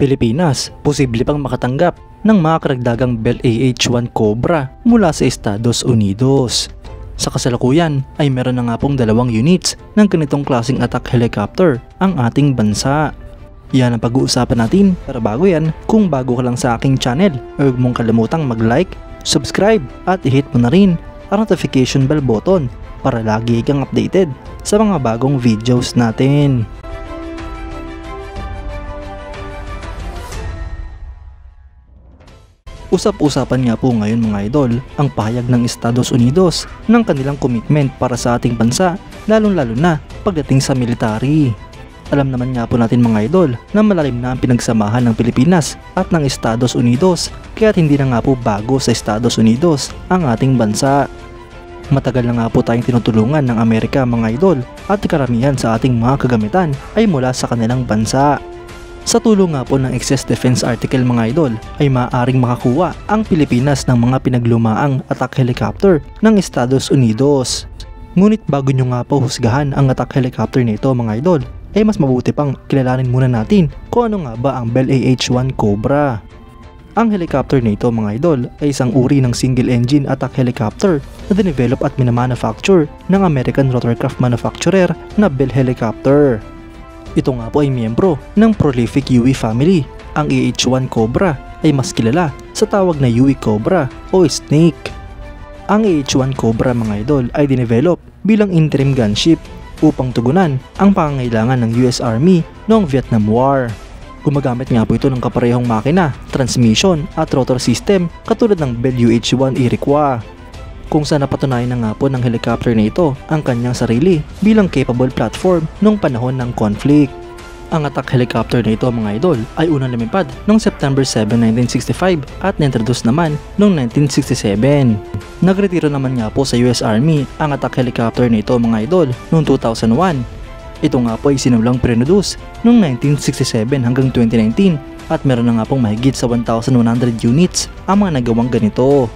Pilipinas, posible pang makatanggap ng mga karagdagang Bell AH-1 Cobra mula sa Estados Unidos. Sa kasalukuyan ay meron na nga pong 2 units ng ganitong klaseng attack helicopter ang ating bansa. Yan ang pag-uusapan natin, pero bago yan, kung bago ka lang sa aking channel, huwag mong kalimutang mag-like, subscribe at i-hit mo na rin ang notification bell button para lagi kang updated sa mga bagong videos natin. Usap-usapan nga po ngayon mga idol ang pahayag ng Estados Unidos ng kanilang commitment para sa ating bansa, lalong-lalo na pagdating sa military. Alam naman nga po natin mga idol na malalim na ang pinagsamahan ng Pilipinas at ng Estados Unidos, kaya hindi na nga po bago sa Estados Unidos ang ating bansa. Matagal na nga po tayong tinutulungan ng Amerika mga idol at karamihan sa ating mga kagamitan ay mula sa kanilang bansa. Sa tulong nga po ng Excess Defense Article mga idol ay maaaring makakuha ang Pilipinas ng mga pinaglumaang attack helicopter ng Estados Unidos. Ngunit bago nyo nga po husgahan ang attack helicopter nito mga idol, ay mas mabuti pang kilalanin muna natin kung ano nga ba ang Bell AH-1 Cobra. Ang helicopter nito mga idol ay isang uri ng single engine attack helicopter na dinevelop at minamanufacture ng American rotorcraft manufacturer na Bell Helicopter. Ito nga po ay miyembro ng prolific UE family. Ang AH-1 Cobra ay mas kilala sa tawag na UE Cobra o Snake. Ang AH-1 Cobra mga idol ay dinevelop bilang interim gunship upang tugunan ang pangangailangan ng US Army noong Vietnam War. Gumagamit nga po ito ng kaparehong makina, transmission at rotor system katulad ng Bell UH-1 Iroquois, kung saan napatunayan na nga po ng helicopter na ito ang kanyang sarili bilang capable platform noong panahon ng conflict. Ang attack helicopter na ito mga idol ay unang lumipad noong September 7, 1965 at na-introduce naman noong 1967. Nagretiro naman nga po sa US Army ang attack helicopter na ito mga idol noong 2001. Ito nga po ay sinulang produce noong 1967 hanggang 2019 at meron na nga pong mahigit sa 1,100 units ang mga nagawang ganito.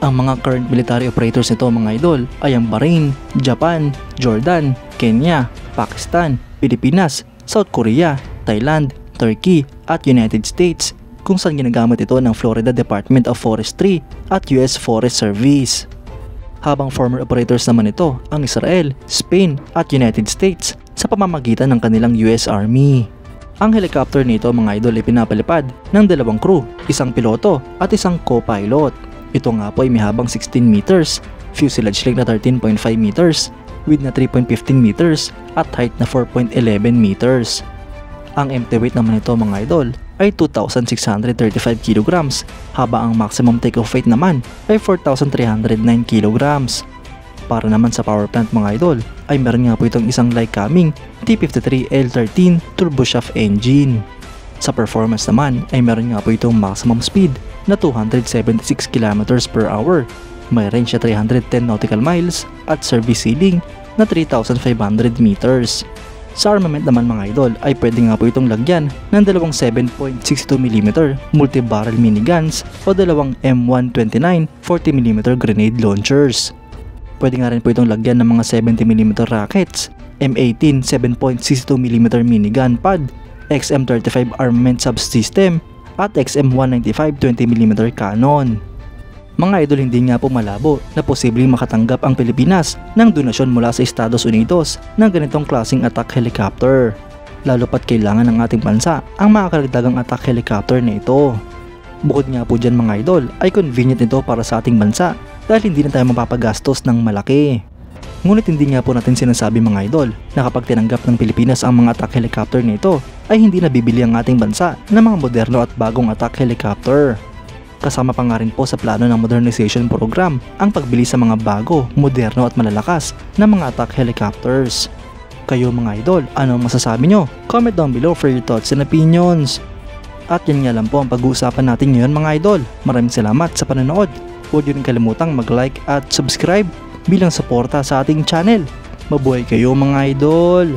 Ang mga current military operators nito mga idol ay ang Bahrain, Japan, Jordan, Kenya, Pakistan, Pilipinas, South Korea, Thailand, Turkey at United States, kung saan ginagamit ito ng Florida Department of Forestry at US Forest Service. Habang former operators naman ito ang Israel, Spain at United States sa pamamagitan ng kanilang US Army. Ang helicopter nito mga idol ay pinapalipad ng 2 crew, isang piloto at isang co-pilot. Ito nga po ay may habang 16 meters, fuselage length na 13.5 meters, width na 3.15 meters at height na 4.11 meters. Ang empty weight naman nito mga idol ay 2,635 kilograms, habang ang maximum takeoff weight naman ay 4,309 kilograms. Para naman sa power plant mga idol ay meron nga po itong isang Lycoming T53L13 turboshaft engine. Sa performance naman ay meron nga po itong maximum speed na 276 km per hour, may range na 310 nautical miles at service ceiling na 3,500 meters. Sa armament naman mga idol ay pwede nga po itong lagyan ng 2 7.62mm multi-barrel miniguns o 2 M129 40mm grenade launchers. Pwede nga rin po itong lagyan ng mga 70mm rockets, M18 7.62mm minigun pad, XM35 armament subsystem at XM195 20mm cannon. Mga idol, hindi nga po malabo na posibleng makatanggap ang Pilipinas ng donasyon mula sa Estados Unidos ng ganitong klaseng attack helicopter, lalo pat kailangan ng ating bansa ang mga karagdagang attack helicopter na ito. Bukod nga po dyan mga idol ay convenient ito para sa ating bansa dahil hindi na tayo mapapagastos ng malaki. Ngunit hindi nga po natin sinasabi mga idol na kapag tinanggap ng Pilipinas ang mga attack helicopter nito ay hindi nabibili ang ating bansa ng mga moderno at bagong attack helicopter. Kasama pa nga rin po sa plano ng modernization program ang pagbili sa mga bago, moderno at malalakas na mga attack helicopters. Kayo mga idol, ano ang masasabi nyo? Comment down below for your thoughts and opinions. At yan nga lang po ang pag-uusapan natin ngayon mga idol. Maraming salamat sa panonood. Huwag nyo rin kalimutang mag-like at subscribe bilang suporta sa ating channel. Mabuhay kayo mga idol!